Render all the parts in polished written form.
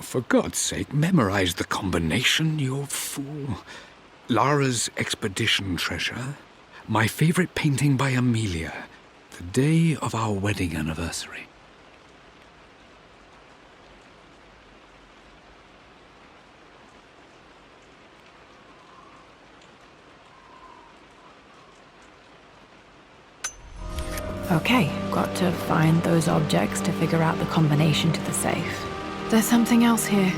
for God's sake, memorize the combination, you fool. Lara's expedition treasure, my favorite painting by Amelia, the day of our wedding anniversary. Okay, got to find those objects to figure out the combination to the safe. There's something else here.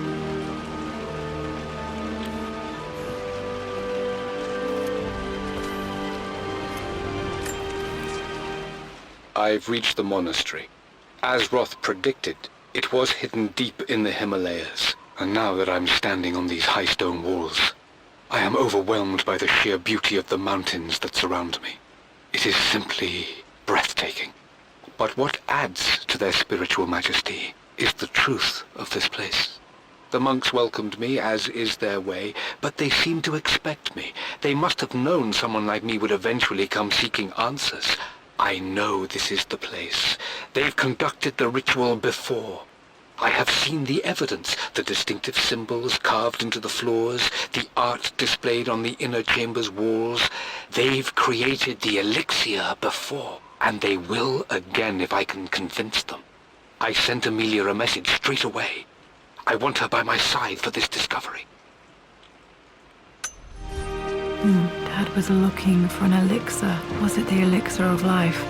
I've reached the monastery. As Roth predicted, it was hidden deep in the Himalayas. And now that I'm standing on these high stone walls, I am overwhelmed by the sheer beauty of the mountains that surround me. It is simply breathtaking. But what adds to their spiritual majesty is the truth of this place. The monks welcomed me, as is their way, but they seemed to expect me. They must have known someone like me would eventually come seeking answers. I know this is the place. They've conducted the ritual before. I have seen the evidence, the distinctive symbols carved into the floors, the art displayed on the inner chamber's walls. They've created the elixir before, and they will again if I can convince them. I sent Amelia a message straight away. I want her by my side for this discovery. Dad was looking for an elixir. Was it the elixir of life?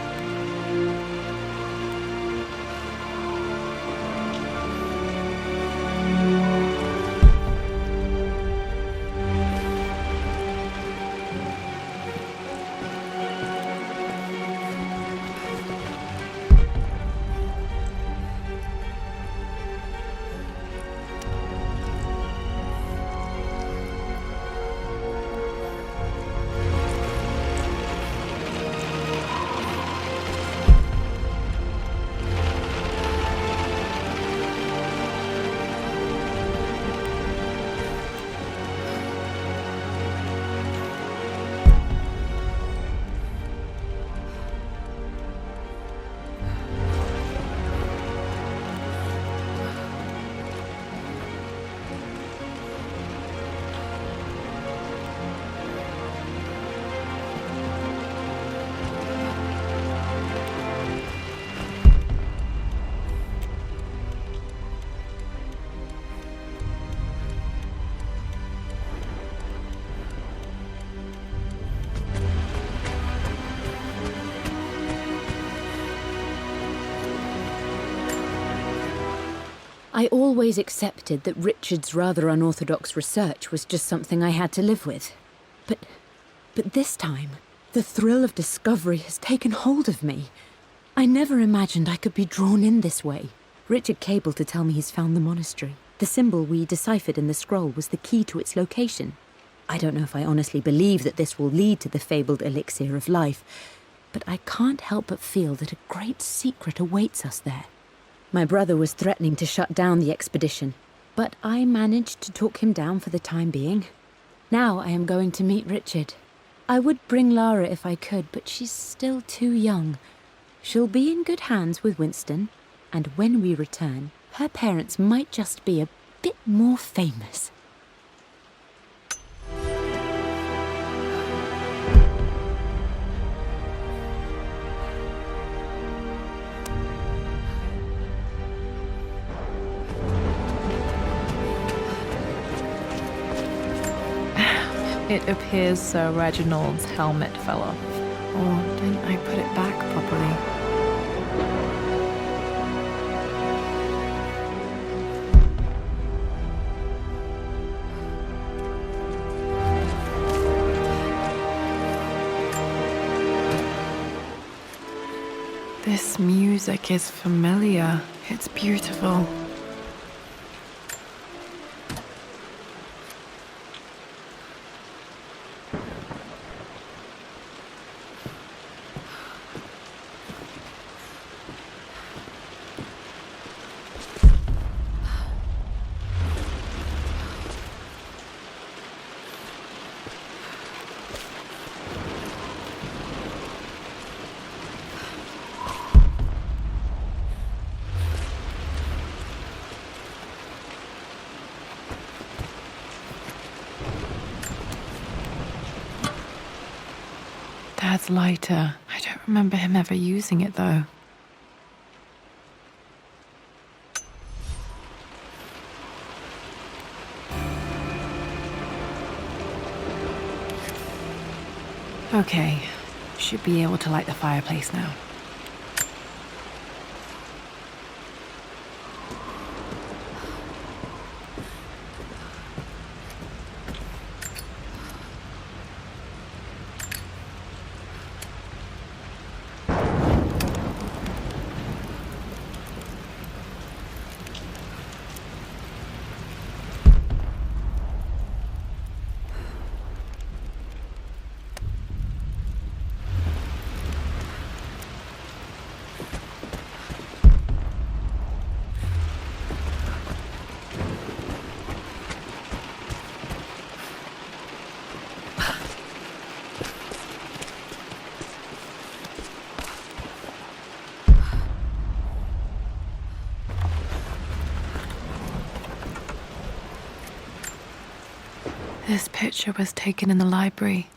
I always accepted that Richard's rather unorthodox research was just something I had to live with. But this time, the thrill of discovery has taken hold of me. I never imagined I could be drawn in this way. Richard cabled to tell me he's found the monastery. The symbol we deciphered in the scroll was the key to its location. I don't know if I honestly believe that this will lead to the fabled elixir of life, but I can't help but feel that a great secret awaits us there. My brother was threatening to shut down the expedition, but I managed to talk him down for the time being. Now I am going to meet Richard. I would bring Lara if I could, but she's still too young. She'll be in good hands with Winston, and when we return, her parents might just be a bit more famous. It appears Sir Reginald's helmet fell off. Or didn't I put it back properly? This music is familiar. It's beautiful. Dad's lighter. I don't remember him ever using it, though. Okay, should be able to light the fireplace now. This picture was taken in the library.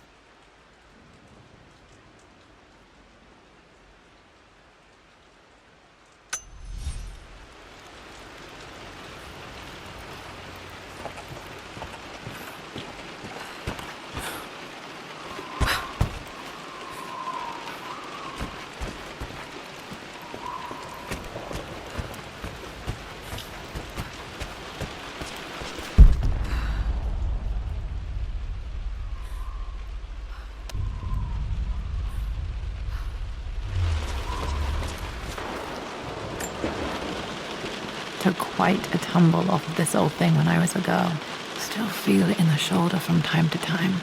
Took quite a tumble off of this old thing when I was a girl. Still feel it in the shoulder from time to time.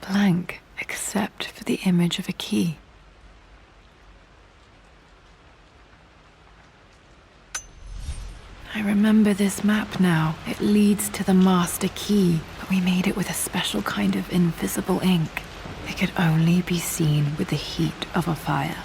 Blank, except for the image of a key. I remember this map now. It leads to the master key, but we made it with a special kind of invisible ink. It could only be seen with the heat of a fire.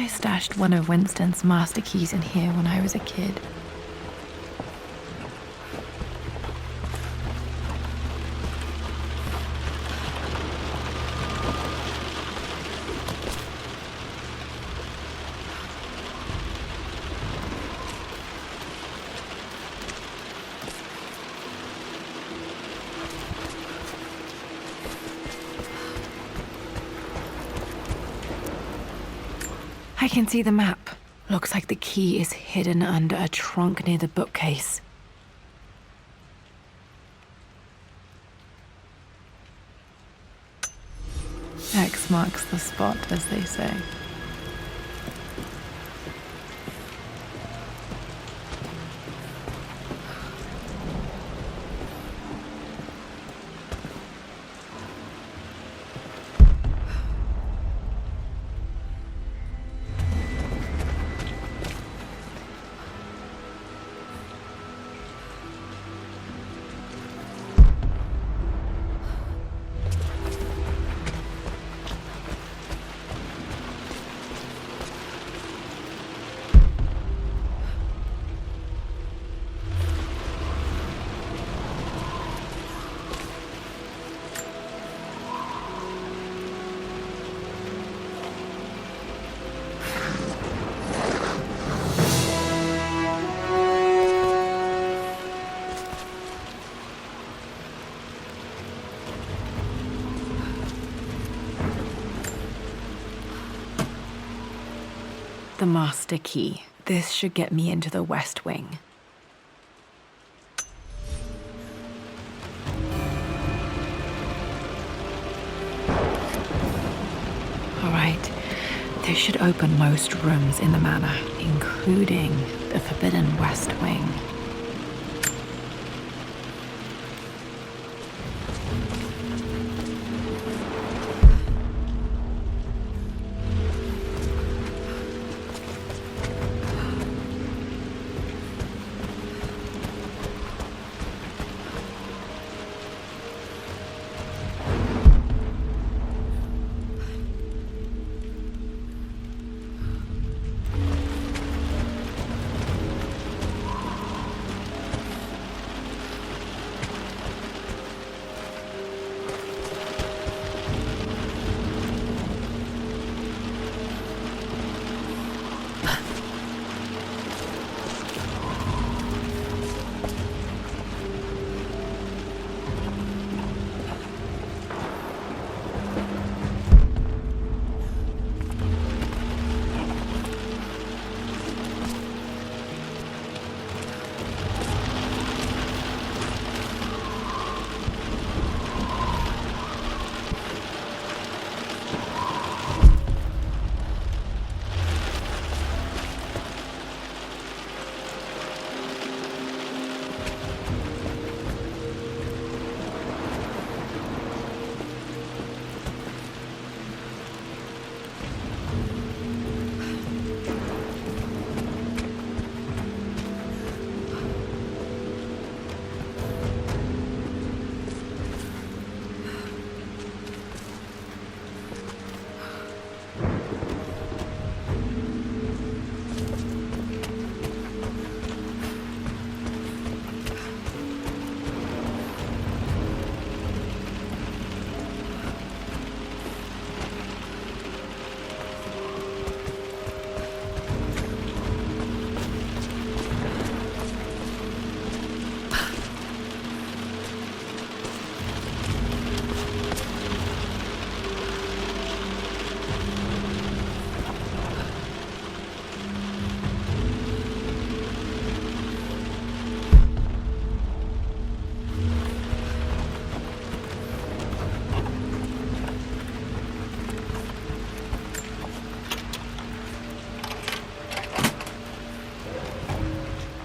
I stashed one of Winston's master keys in here when I was a kid. I can see the map. Looks like the key is hidden under a trunk near the bookcase. X marks the spot, as they say. The master key. This should get me into the West Wing. All right. This should open most rooms in the manor, including the forbidden West Wing.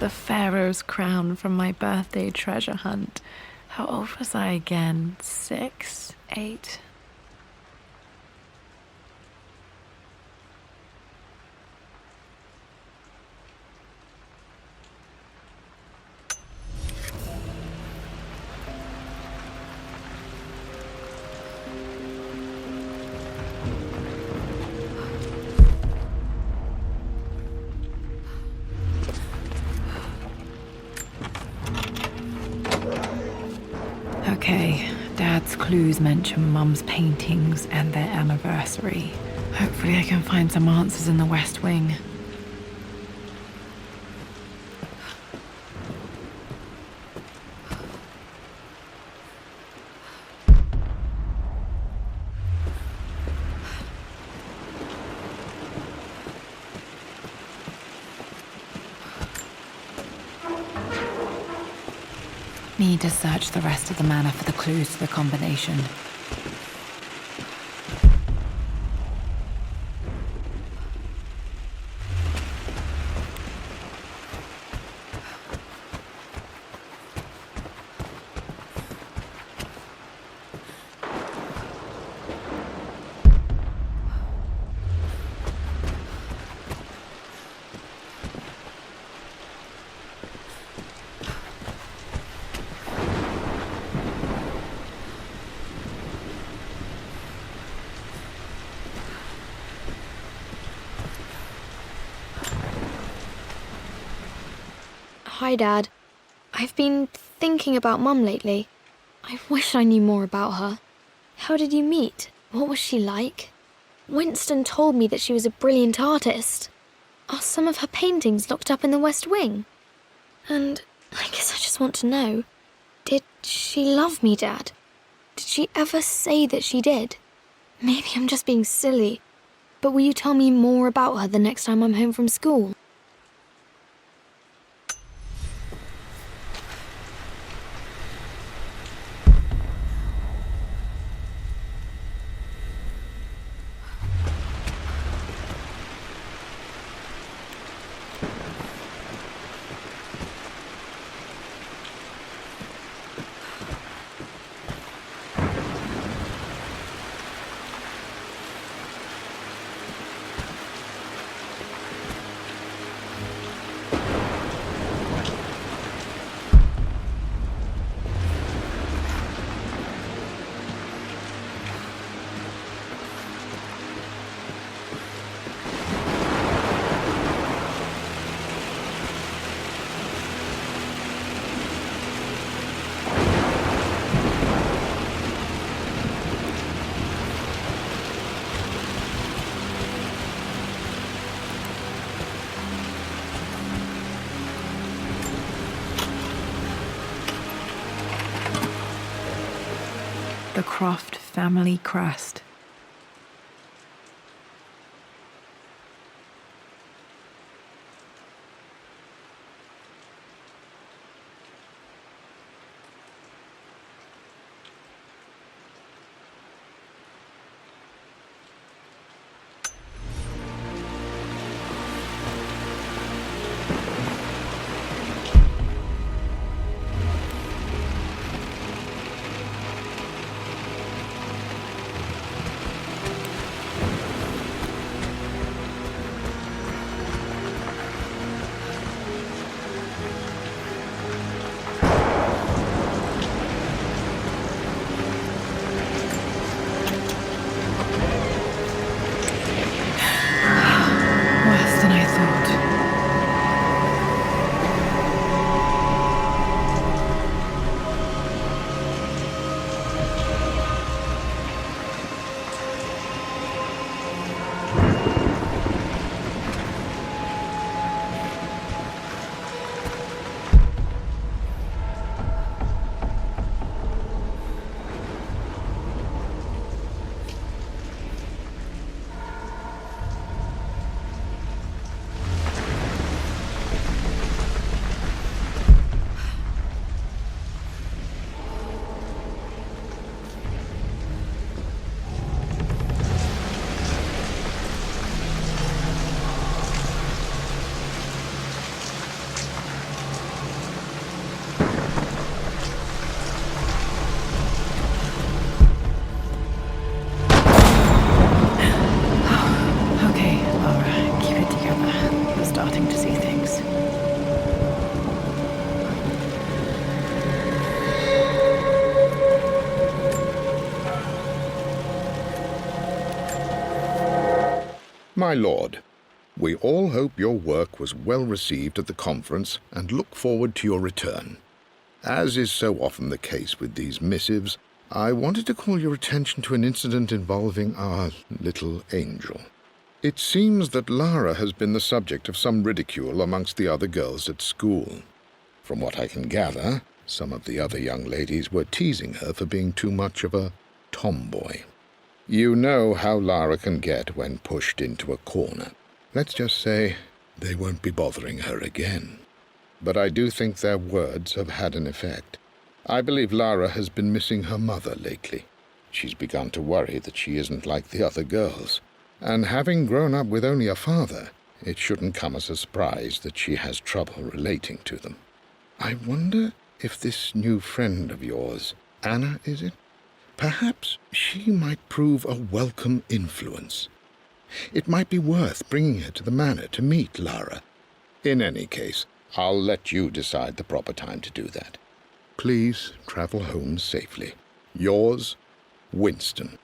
The Pharaoh's crown from my birthday treasure hunt. How old was I again? 6? 8? Okay, Dad's clues mention Mum's paintings and their anniversary. Hopefully I can find some answers in the West Wing. Need to search the rest of the manor for the clues to the combination. Hi, Dad. I've been thinking about Mum lately. I wish I knew more about her. How did you meet? What was she like? Winston told me that she was a brilliant artist. Are some of her paintings locked up in the West Wing? And I guess I just want to know, did she love me, Dad? Did she ever say that she did? Maybe I'm just being silly, but will you tell me more about her the next time I'm home from school? The Croft family crest. Worse than I thought. My lord, we all hope your work was well received at the conference and look forward to your return. As is so often the case with these missives, I wanted to call your attention to an incident involving our little angel. It seems that Lara has been the subject of some ridicule amongst the other girls at school. From what I can gather, some of the other young ladies were teasing her for being too much of a tomboy. You know how Lara can get when pushed into a corner. Let's just say they won't be bothering her again. But I do think their words have had an effect. I believe Lara has been missing her mother lately. She's begun to worry that she isn't like the other girls. And having grown up with only a father, it shouldn't come as a surprise that she has trouble relating to them. I wonder if this new friend of yours, Anna, is it? Perhaps she might prove a welcome influence. It might be worth bringing her to the manor to meet Lara. In any case, I'll let you decide the proper time to do that. Please travel home safely. Yours, Winston.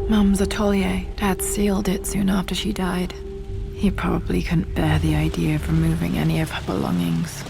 Mum's atelier. Dad sealed it soon after she died. He probably couldn't bear the idea of removing any of her belongings.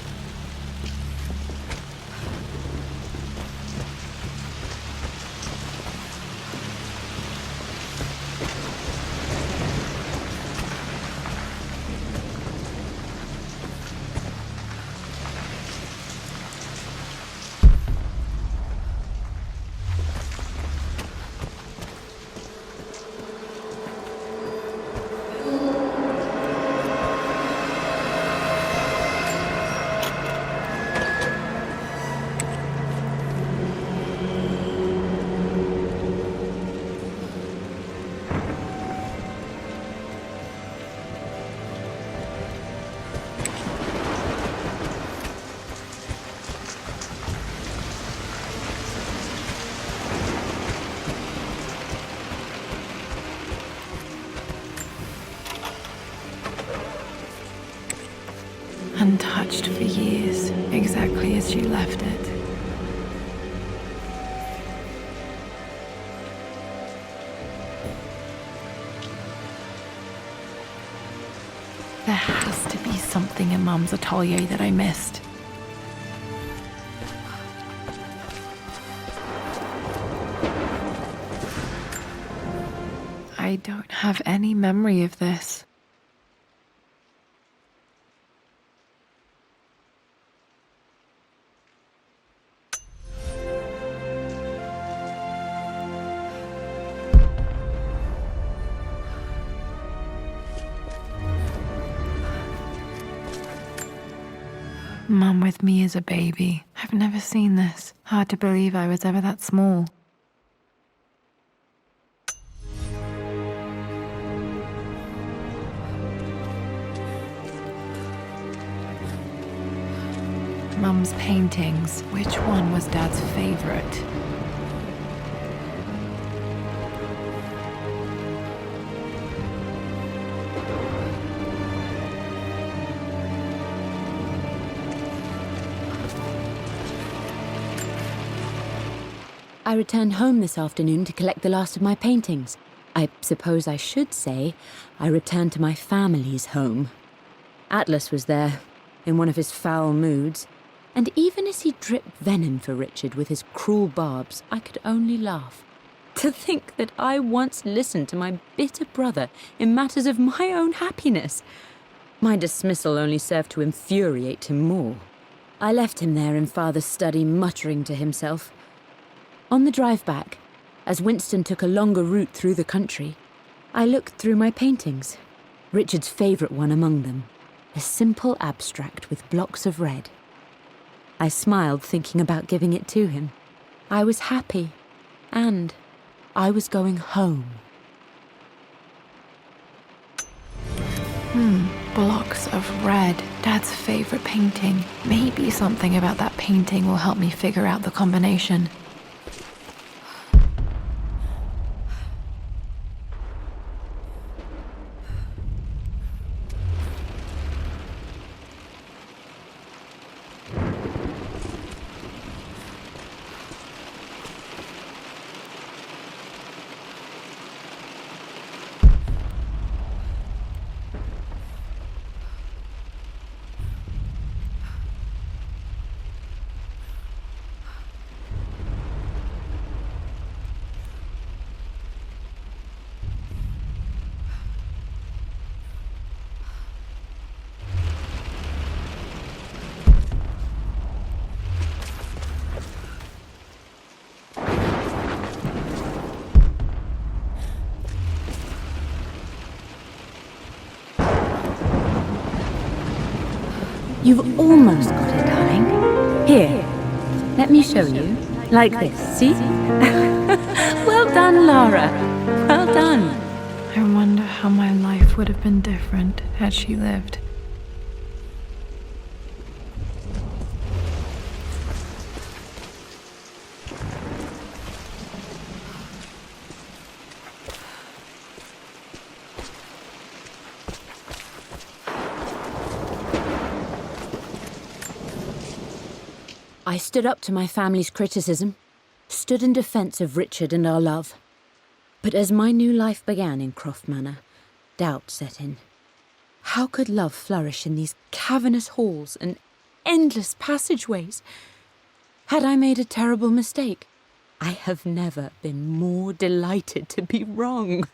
Untouched for years, exactly as she left it. There has to be something in Mum's atelier that I missed. I don't have any memory of this. Mum with me as a baby. I've never seen this. Hard to believe I was ever that small. Mum's paintings. Which one was Dad's favorite? I returned home this afternoon to collect the last of my paintings. I suppose I should say I returned to my family's home. Atlas was there, in one of his foul moods, and even as he dripped venom for Richard with his cruel barbs, I could only laugh. To think that I once listened to my bitter brother in matters of my own happiness. My dismissal only served to infuriate him more. I left him there in Father's study, muttering to himself. On the drive back, as Winston took a longer route through the country, I looked through my paintings, Richard's favourite one among them, a simple abstract with blocks of red. I smiled, thinking about giving it to him. I was happy, and I was going home. Blocks of red. Dad's favourite painting. Maybe something about that painting will help me figure out the combination. You've almost got it, darling. Here, let me show you. Like this, see? Well done, Lara. Well done. I wonder how my life would have been different had she lived. I stood up to my family's criticism, stood in defense of Richard and our love. But as my new life began in Croft Manor, doubt set in. How could love flourish in these cavernous halls and endless passageways? Had I made a terrible mistake? I have never been more delighted to be wrong.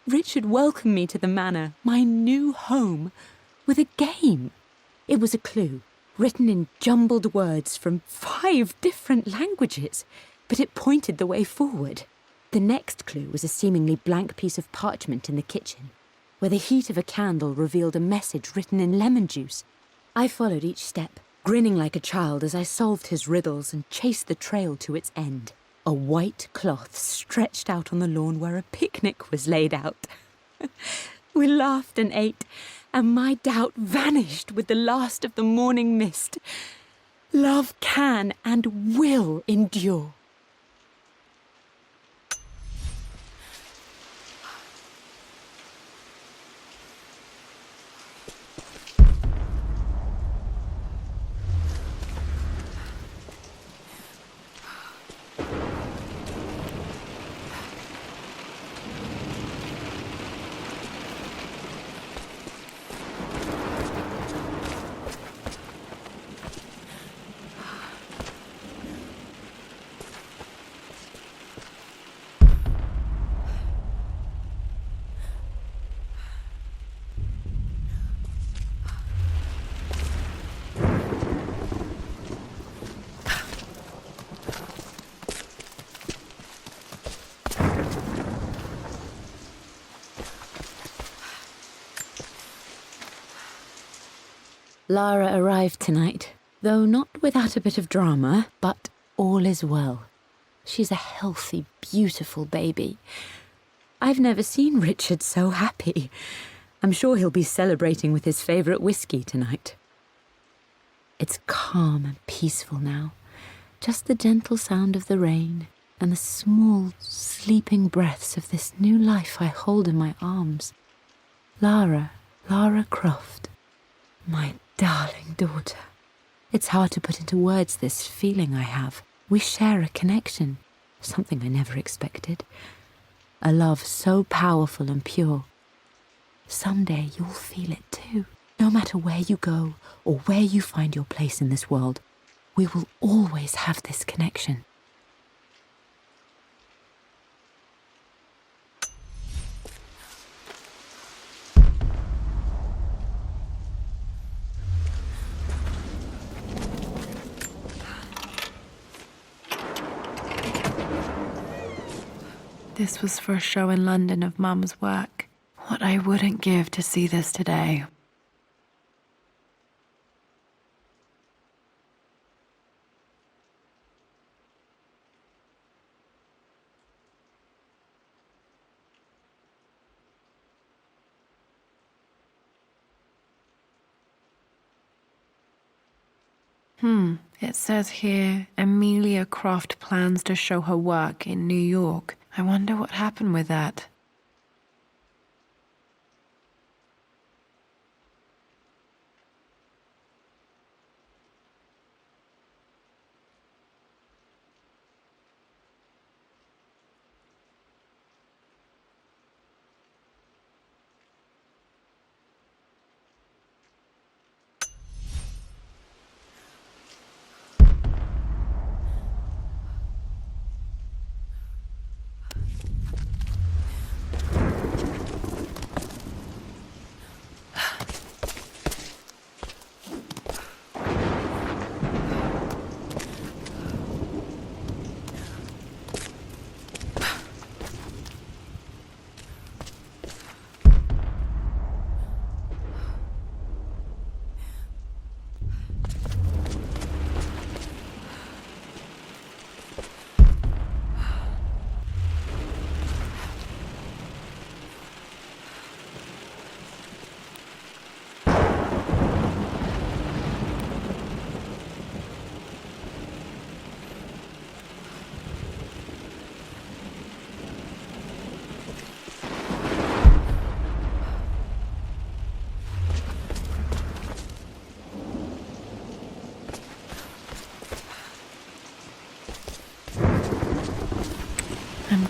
Richard welcomed me to the manor, my new home, with a game. It was a clue, written in jumbled words from 5 different languages, but it pointed the way forward. The next clue was a seemingly blank piece of parchment in the kitchen, where the heat of a candle revealed a message written in lemon juice. I followed each step, grinning like a child as I solved his riddles and chased the trail to its end. A white cloth stretched out on the lawn where a picnic was laid out. We laughed and ate, and my doubt vanished with the last of the morning mist. Love can and will endure. Lara arrived tonight, though not without a bit of drama, but all is well. She's a healthy, beautiful baby. I've never seen Richard so happy. I'm sure he'll be celebrating with his favourite whiskey tonight. It's calm and peaceful now, just the gentle sound of the rain and the small, sleeping breaths of this new life I hold in my arms. Lara Croft, my darling daughter. It's hard to put into words this feeling I have. We share a connection, something I never expected. A love so powerful and pure. Someday you'll feel it too. No matter where you go or where you find your place in this world, we will always have this connection. This was for a show in London of Mum's work. What I wouldn't give to see this today. It says here, Amelia Croft plans to show her work in New York. I wonder what happened with that.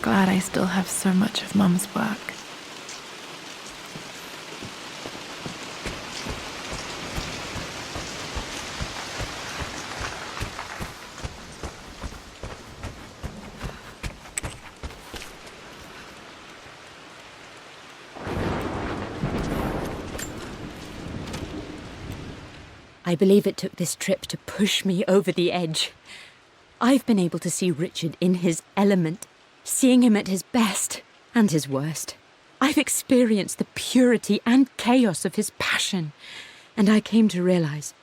glad I still have so much of Mum's work. I believe it took this trip to push me over the edge. I've been able to see Richard in his element, seeing him at his best and his worst. I've experienced the purity and chaos of his passion, and I came to realize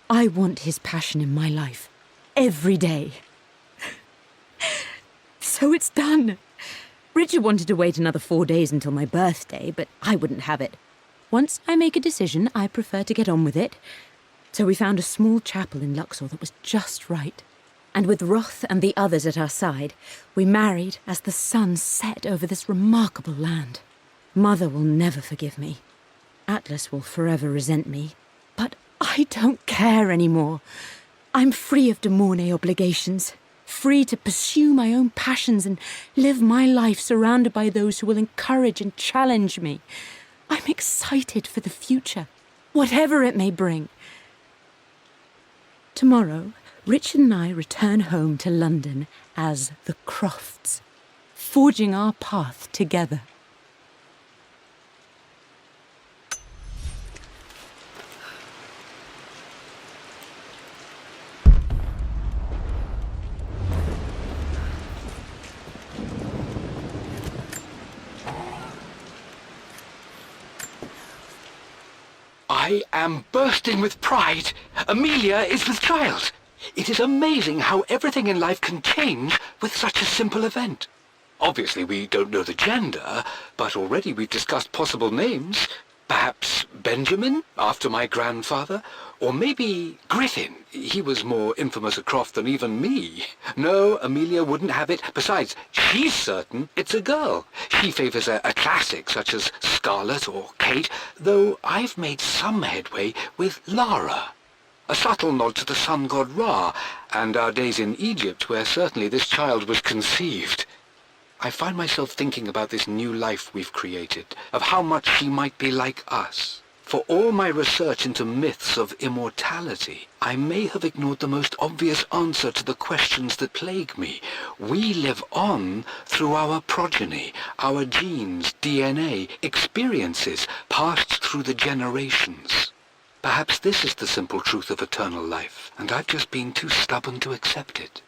I want his passion in my life every day. So it's done. Richard wanted to wait another 4 days until my birthday, but I wouldn't have it. Once I make a decision, I prefer to get on with it. So we found a small chapel in Luxor that was just right. And with Roth and the others at our side, we married as the sun set over this remarkable land. Mother will never forgive me. Atlas will forever resent me. But I don't care anymore. I'm free of de Mornay obligations, free to pursue my own passions and live my life surrounded by those who will encourage and challenge me. I'm excited for the future, whatever it may bring. Tomorrow, Richard and I return home to London as the Crofts, forging our path together. I am bursting with pride. Amelia is with child. It is amazing how everything in life can change with such a simple event. Obviously, we don't know the gender, but already we've discussed possible names. Perhaps Benjamin, after my grandfather, or maybe Griffin. He was more infamous at Croft than even me. No, Amelia wouldn't have it. Besides, she's certain it's a girl. She favours a classic such as Scarlet or Kate, though I've made some headway with Lara. A subtle nod to the sun god Ra, and our days in Egypt, where certainly this child was conceived. I find myself thinking about this new life we've created, of how much she might be like us. For all my research into myths of immortality, I may have ignored the most obvious answer to the questions that plague me. We live on through our progeny, our genes, DNA, experiences passed through the generations. Perhaps this is the simple truth of eternal life, and I've just been too stubborn to accept it.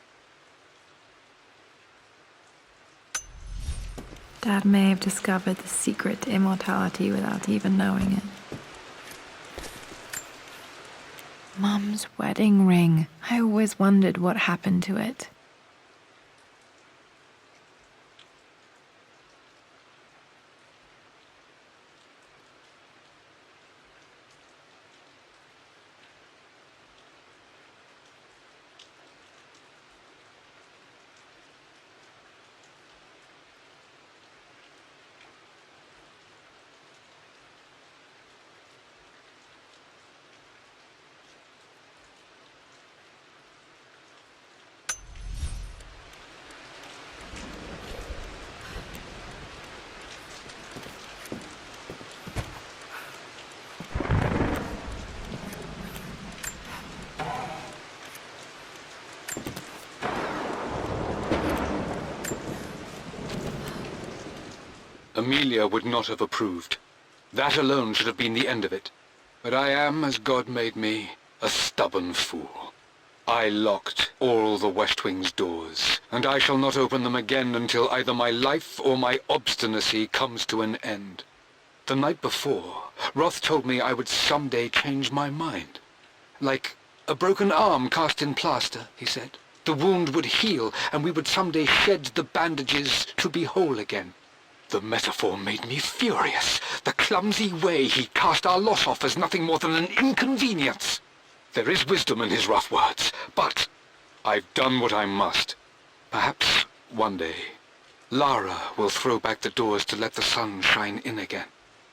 Dad may have discovered the secret to immortality without even knowing it. Mum's wedding ring. I always wondered what happened to it. Amelia would not have approved. That alone should have been the end of it. But I am, as God made me, a stubborn fool. I locked all the West Wing's doors, and I shall not open them again until either my life or my obstinacy comes to an end. The night before, Roth told me I would someday change my mind. Like a broken arm cast in plaster, he said. The wound would heal, and we would someday shed the bandages to be whole again. The metaphor made me furious. The clumsy way he cast our loss off as nothing more than an inconvenience. There is wisdom in his rough words, but I've done what I must. Perhaps one day, Lara will throw back the doors to let the sun shine in again.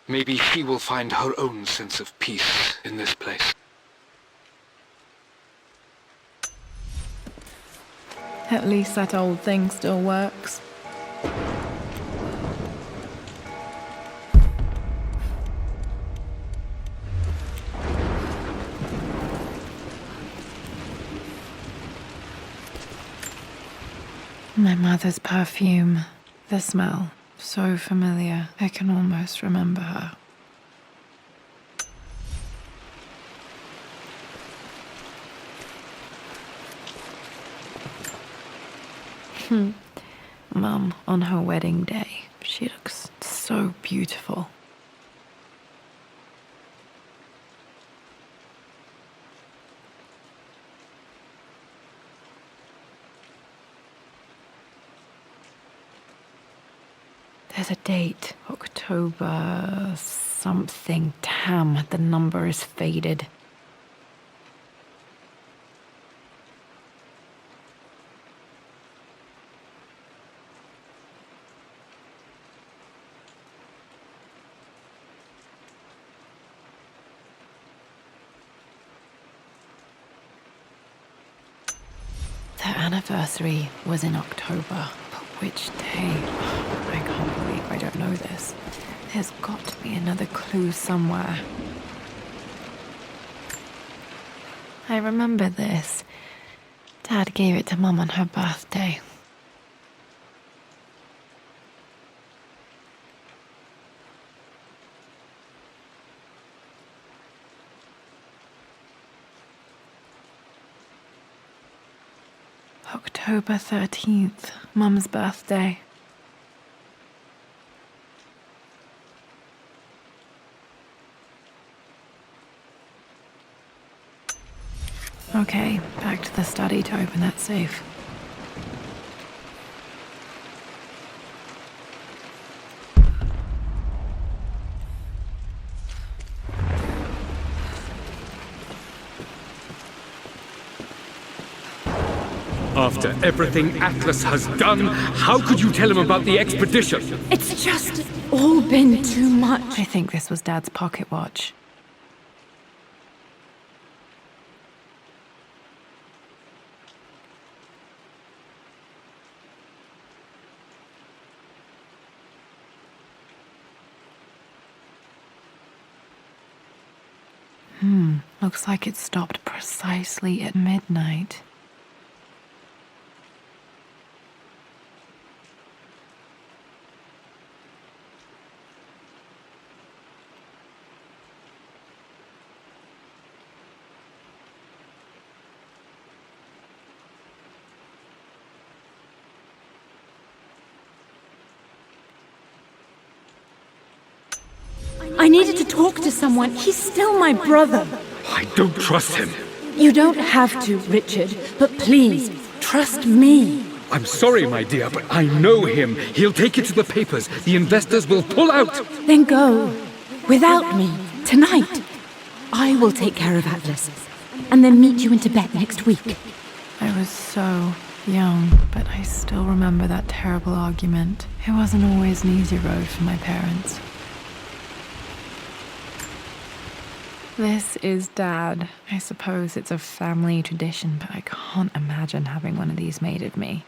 Maybe she will find her own sense of peace in this place. At least that old thing still works. My mother's perfume. The smell. So familiar. I can almost remember her. Mum, on her wedding day, she looks so beautiful. There's a date, October something. Damn, the number is faded. Their anniversary was in October, but which day? I can't believe I don't know this. There's got to be another clue somewhere. I remember this. Dad gave it to Mum on her birthday. October 13th, Mum's birthday. Okay, back to the study to open that safe. After everything Atlas has done, how could you tell him about the expedition? It's just all been too much. I think this was Dad's pocket watch. Looks like it stopped precisely at midnight. I needed to talk to someone. He's still my brother. I don't trust him. You don't have to, Richard, but please, trust me. I'm sorry, my dear, but I know him. He'll take it to the papers. The investors will pull out. Then go. Without me. Tonight. I will take care of Atlas. And then meet you in Tibet next week. I was so young, but I still remember that terrible argument. It wasn't always an easy road for my parents. This is Dad. I suppose it's a family tradition, but I can't imagine having one of these made of me.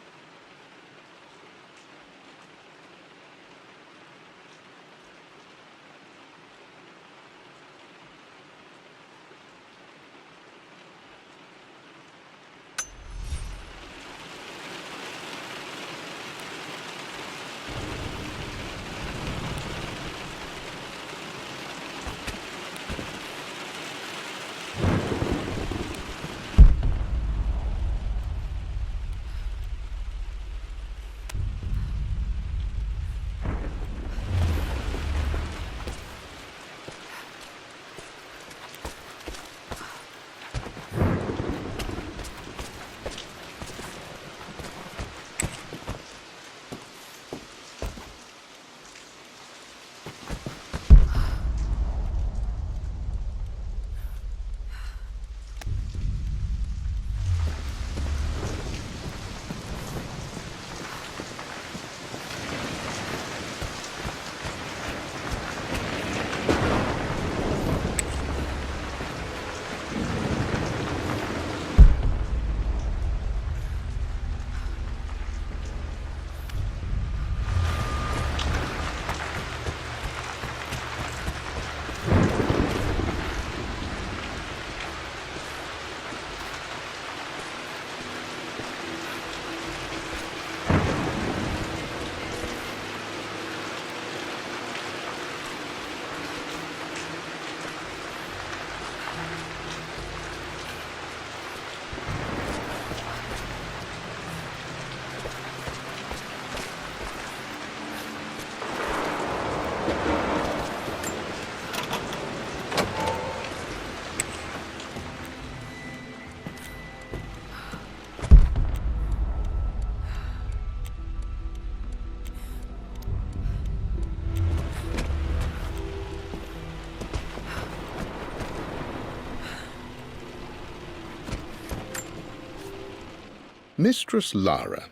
Mistress Lara,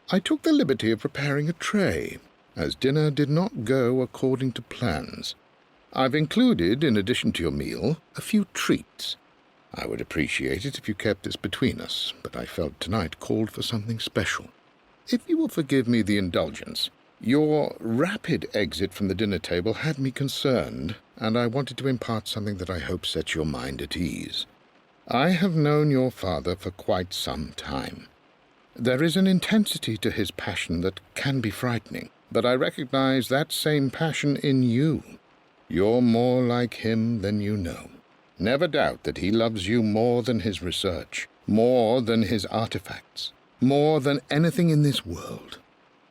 I took the liberty of preparing a tray, as dinner did not go according to plans. I've included, in addition to your meal, a few treats. I would appreciate it if you kept this between us, but I felt tonight called for something special. If you will forgive me the indulgence, your rapid exit from the dinner table had me concerned, and I wanted to impart something that I hope sets your mind at ease. I have known your father for quite some time. There is an intensity to his passion that can be frightening, but I recognize that same passion in you. You're more like him than you know. Never doubt that he loves you more than his research, more than his artifacts, more than anything in this world.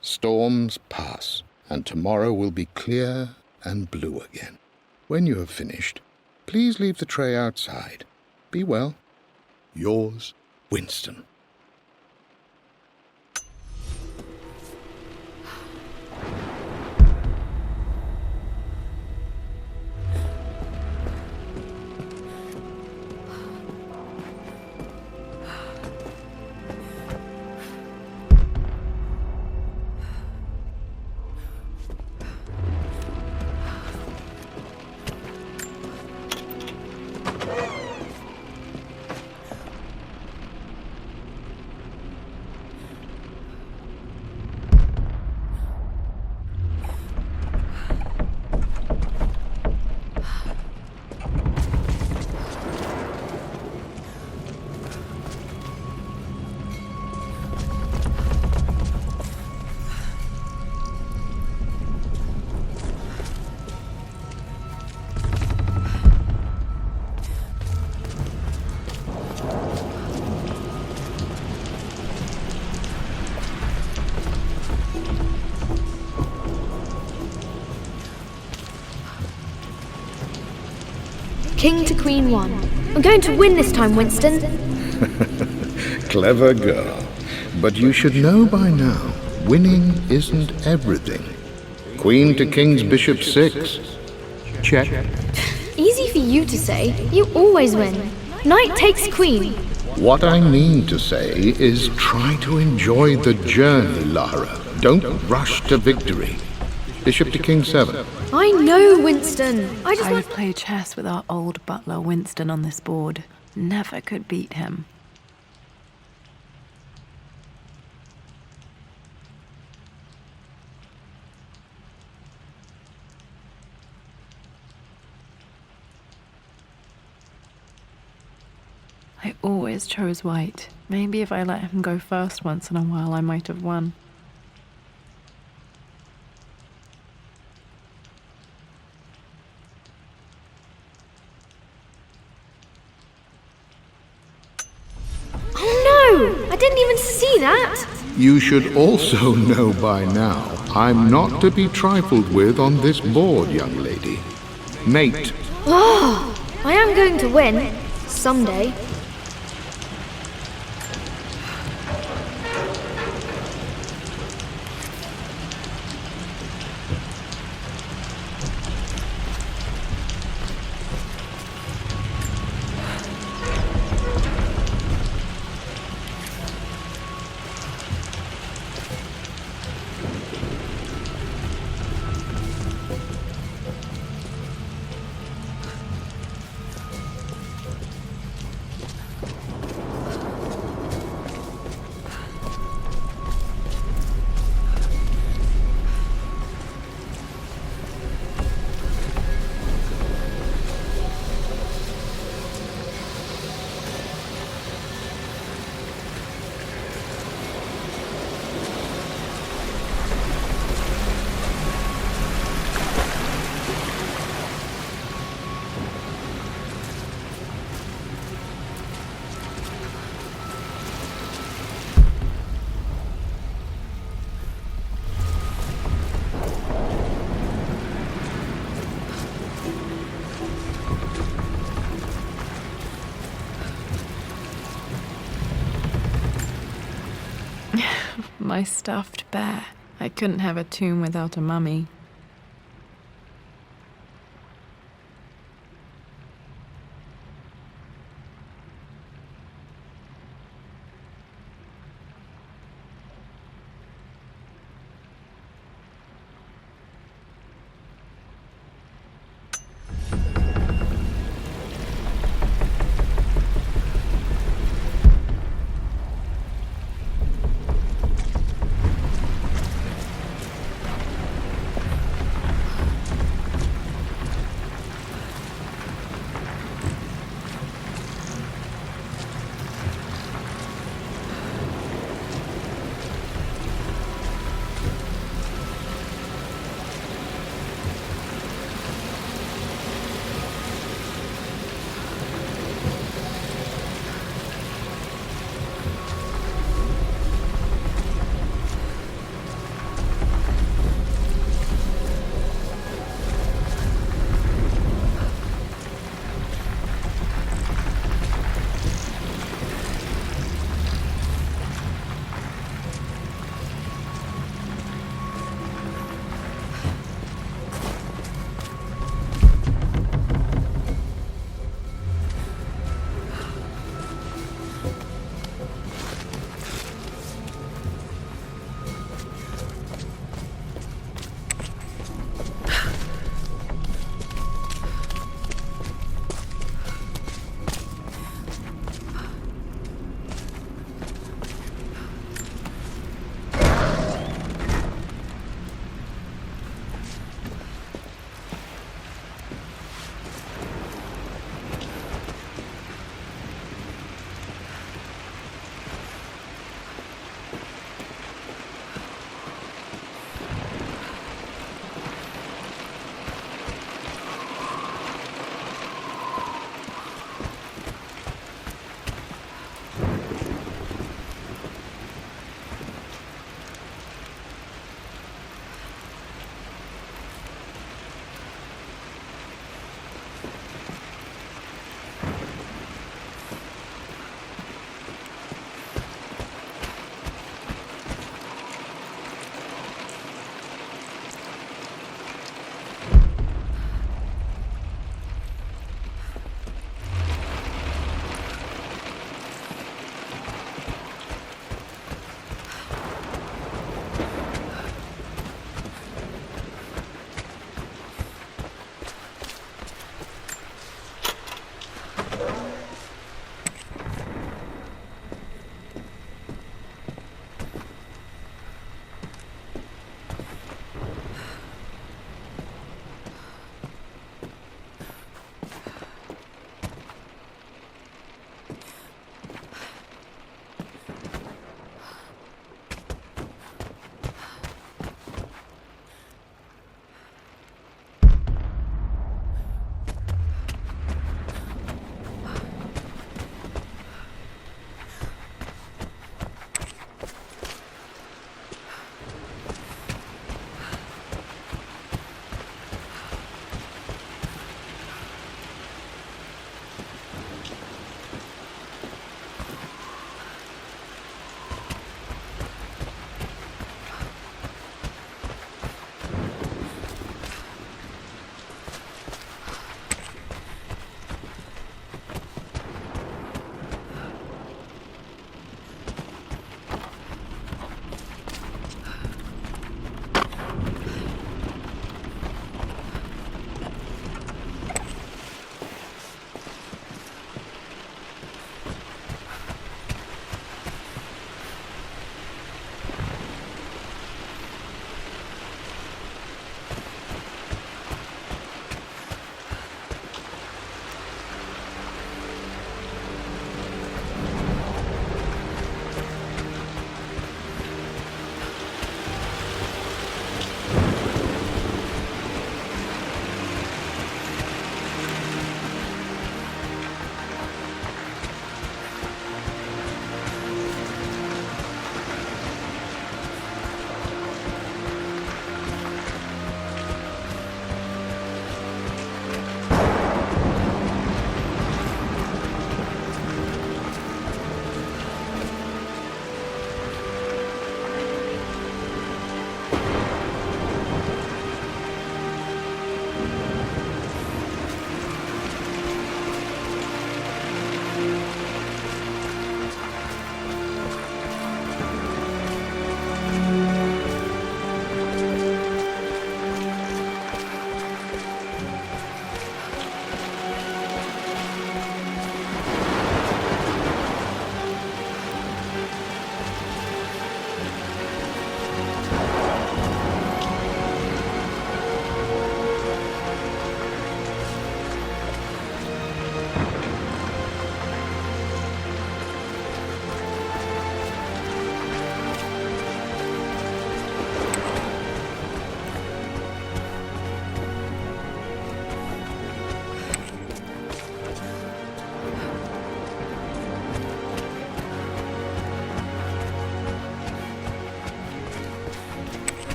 Storms pass, and tomorrow will be clear and blue again. When you have finished, please leave the tray outside. Be well. Yours, Winston. King to Queen 1. I'm going to win this time, Winston. Clever girl. But you should know by now, winning isn't everything. Queen to King's Bishop 6. Check. Easy for you to say. You always win. Knight takes Queen. What I mean to say is try to enjoy the journey, Lara. Don't rush to victory. Bishop to King 7. I know, Winston. I just I want... would play chess with our old butler Winston on this board. Never could beat him. I always chose white. Maybe if I let him go first once in a while, I might have won. Oh no! I didn't even see that! You should also know by now, I'm not to be trifled with on this board, young lady. Mate. Oh, I am going to win. Someday. My stuffed bear. I couldn't have a tomb without a mummy.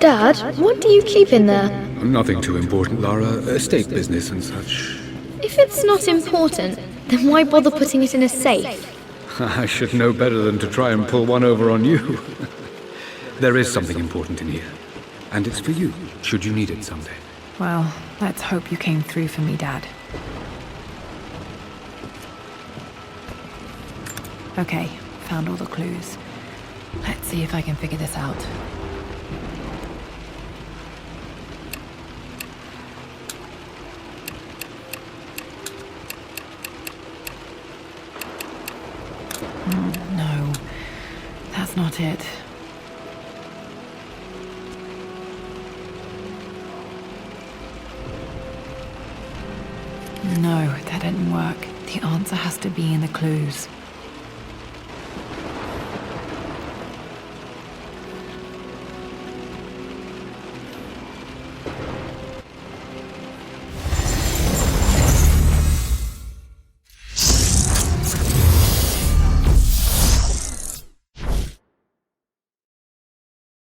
Dad, what do you keep in there? Nothing too important, Lara. Estate business and such. If it's not important, then why bother putting it in a safe? I should know better than to try and pull one over on you. There is something important in here. And it's for you, should you need it someday. Well, let's hope you came through for me, Dad. Okay, found all the clues. Let's see if I can figure this out. No, that's not it. No, that didn't work. The answer has to be in the clues.